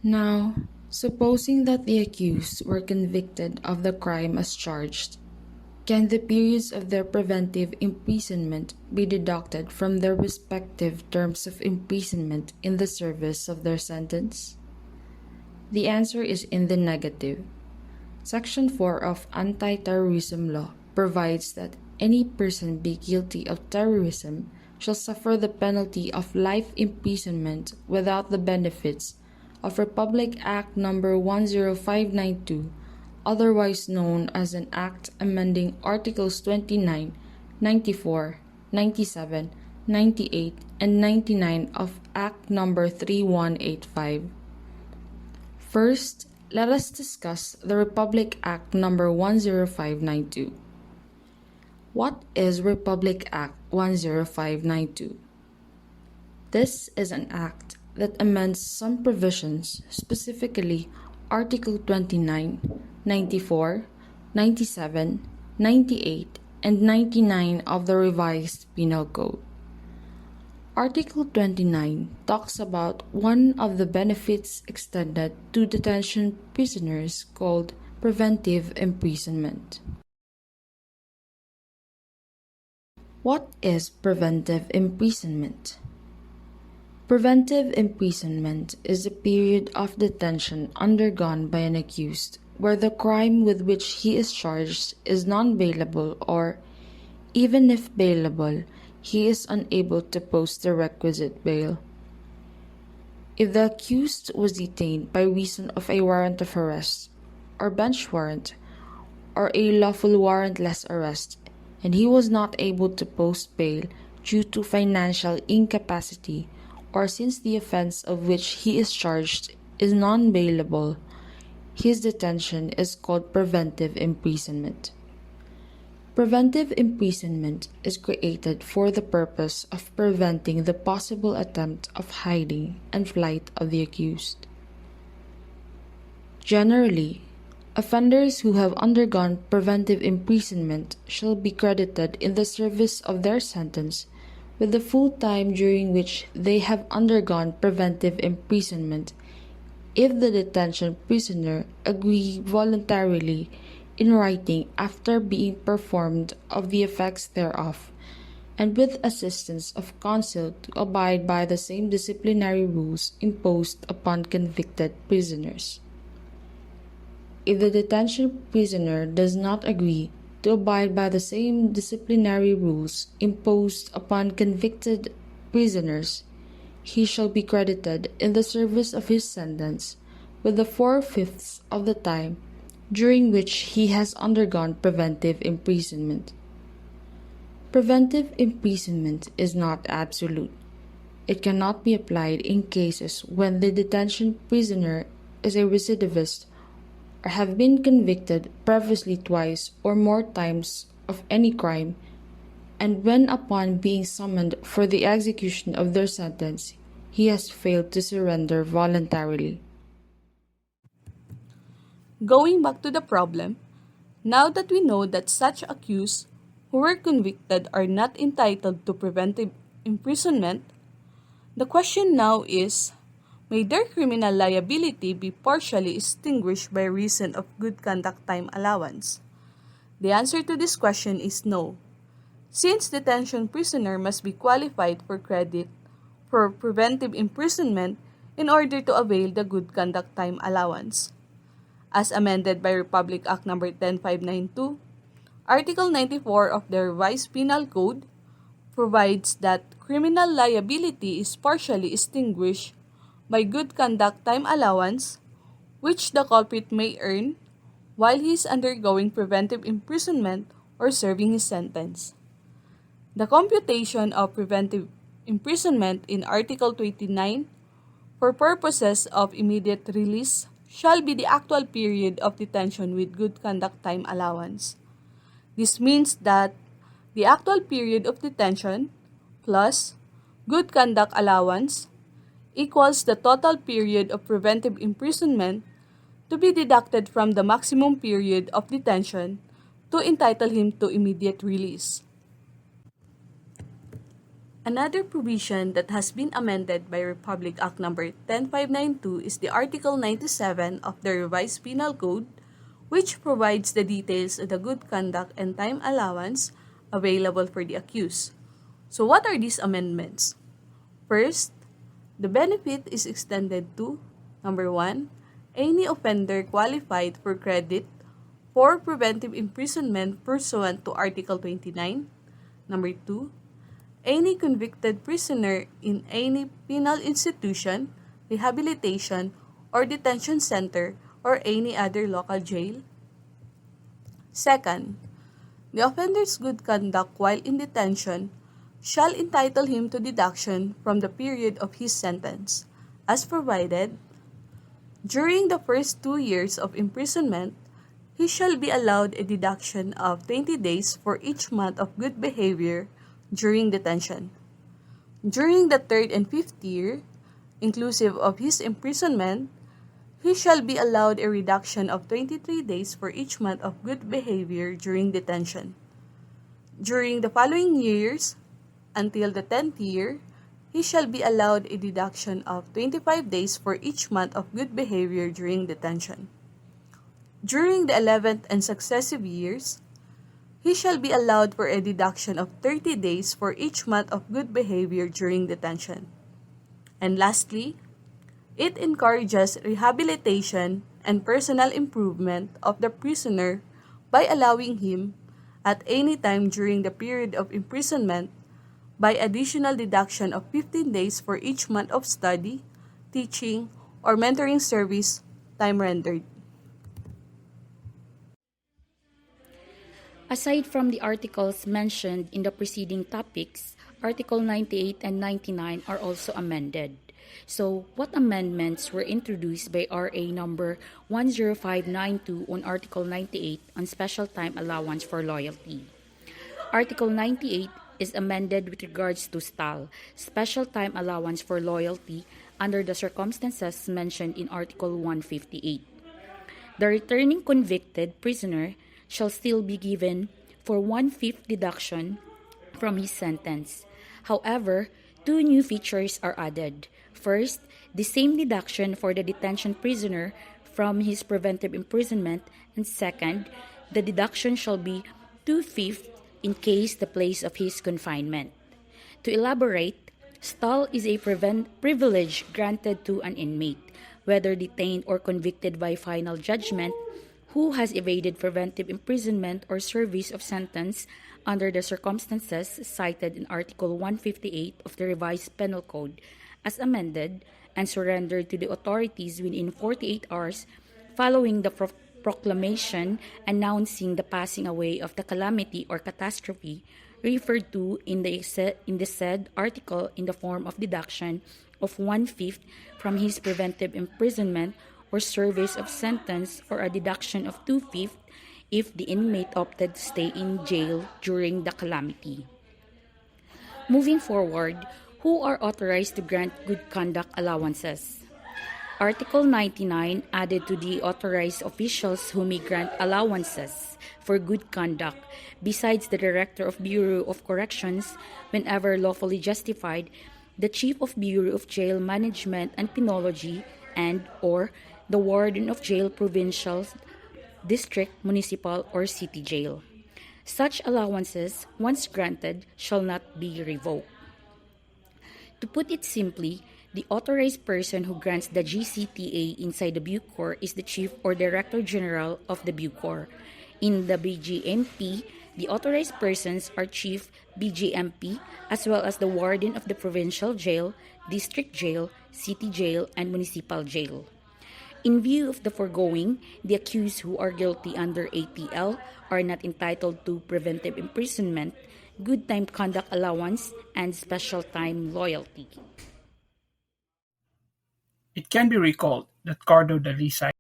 Now, supposing that the accused were convicted of the crime as charged, can the periods of their preventive imprisonment be deducted from their respective terms of imprisonment in the service of their sentence? The answer is in the negative. Section 4 of Anti-Terrorism Law provides that any person be guilty of terrorism shall suffer the penalty of life imprisonment without the benefits of Republic Act No. 10592, otherwise known as an Act amending Articles 29, 94, 97, 98, and 99 of Act No. 3185. First, let us discuss the Republic Act No. 10592. What is Republic Act 10592? This is an act that amends some provisions, specifically Article 29, 94, 97, 98, and 99 of the revised Penal Code. Article 29 talks about one of the benefits extended to detention prisoners called preventive imprisonment. What is preventive imprisonment? Preventive imprisonment is a period of detention undergone by an accused where the crime with which he is charged is non-bailable or, even if bailable, he is unable to post the requisite bail. If the accused was detained by reason of a warrant of arrest, or bench warrant, or a lawful warrantless arrest, and he was not able to post bail due to financial incapacity, or since the offense of which he is charged is non-bailable, his detention is called preventive imprisonment. Preventive imprisonment is created for the purpose of preventing the possible attempt of hiding and flight of the accused. Generally, offenders who have undergone preventive imprisonment shall be credited in the service of their sentence with the full time during which they have undergone preventive imprisonment if the detention prisoner agree voluntarily in writing after being informed of the effects thereof, and with assistance of counsel to abide by the same disciplinary rules imposed upon convicted prisoners. If the detention prisoner does not agree to abide by the same disciplinary rules imposed upon convicted prisoners, he shall be credited in the service of his sentence with the 4/5 of the time during which he has undergone preventive imprisonment. Preventive imprisonment is not absolute. It cannot be applied in cases when the detention prisoner is a recidivist or have been convicted previously twice or more times of any crime, and when upon being summoned for the execution of their sentence, he has failed to surrender voluntarily. Going back to the problem, now that we know that such accused who were convicted are not entitled to preventive imprisonment, the question now is, may their criminal liability be partially extinguished by reason of good conduct time allowance? The answer to this question is no, since detention prisoner must be qualified for credit for preventive imprisonment in order to avail the good conduct time allowance. As amended by Republic Act No. 10592, Article 94 of the revised Penal Code provides that criminal liability is partially extinguished by good conduct time allowance, which the culprit may earn while he is undergoing preventive imprisonment or serving his sentence. The computation of preventive imprisonment in Article 29 for purposes of immediate release shall be the actual period of detention with good conduct time allowance. This means that the actual period of detention plus good conduct allowance equals the total period of preventive imprisonment to be deducted from the maximum period of detention to entitle him to immediate release. Another provision that has been amended by Republic Act number 10592 is the Article 97 of the Revised Penal Code, which provides the details of the good conduct and time allowance available for the accused. So what are these amendments? First, the benefit is extended to number 1, any offender qualified for credit for preventive imprisonment pursuant to Article 29. Number 2, any convicted prisoner in any penal institution, rehabilitation, or detention center or any other local jail. Second, the offender's good conduct while in detention shall entitle him to deduction from the period of his sentence, as provided, during the first 2 years of imprisonment, he shall be allowed a deduction of 20 days for each month of good behavior during detention. During the third and fifth year, inclusive of his imprisonment, he shall be allowed a reduction of 23 days for each month of good behavior during detention. During the following years, until the 10th year, he shall be allowed a deduction of 25 days for each month of good behavior during detention. During the 11th and successive years, he shall be allowed for a deduction of 30 days for each month of good behavior during detention. And lastly, it encourages rehabilitation and personal improvement of the prisoner by allowing him, at any time during the period of imprisonment, by additional deduction of 15 days for each month of study, teaching, or mentoring service time rendered. Aside from the articles mentioned in the preceding topics, Article 98 and 99 are also amended. So, what amendments were introduced by RA number 10592 on Article 98 on special time allowance for loyalty? Article 98 is amended with regards to STAL, special time allowance for loyalty, under the circumstances mentioned in Article 158. The returning convicted prisoner shall still be given for 1/5 deduction from his sentence. However, two new features are added. First, the same deduction for the detention prisoner from his preventive imprisonment, and second, the deduction shall be 2/5 in case the place of his confinement. To elaborate, stall is a privilege granted to an inmate, whether detained or convicted by final judgment, who has evaded preventive imprisonment or service of sentence under the circumstances cited in Article 158 of the Revised Penal Code, as amended, and surrendered to the authorities within 48 hours following the proclamation announcing the passing away of the calamity or catastrophe referred to in the said article, in the form of deduction of 1/5 from his preventive imprisonment or service of sentence, or a deduction of 2/5 if the inmate opted to stay in jail during the calamity. Moving forward, who are authorized to grant good conduct allowances? Article 99 added to the authorized officials who may grant allowances for good conduct, besides the Director of Bureau of Corrections, whenever lawfully justified, the Chief of Bureau of Jail Management and Penology, and or the Warden of Jail, Provincial, District, Municipal, or City Jail. Such allowances, once granted, shall not be revoked. To put it simply, the authorized person who grants the GCTA inside the Bucor is the Chief or Director General of the Bucor. In the BGMP, the authorized persons are Chief BGMP, as well as the Warden of the Provincial Jail, District Jail, City Jail, and Municipal Jail. In view of the foregoing, the accused who are guilty under ATL are not entitled to preventive imprisonment, good time conduct allowance, and special time loyalty. It can be recalled that Cardo Dalisay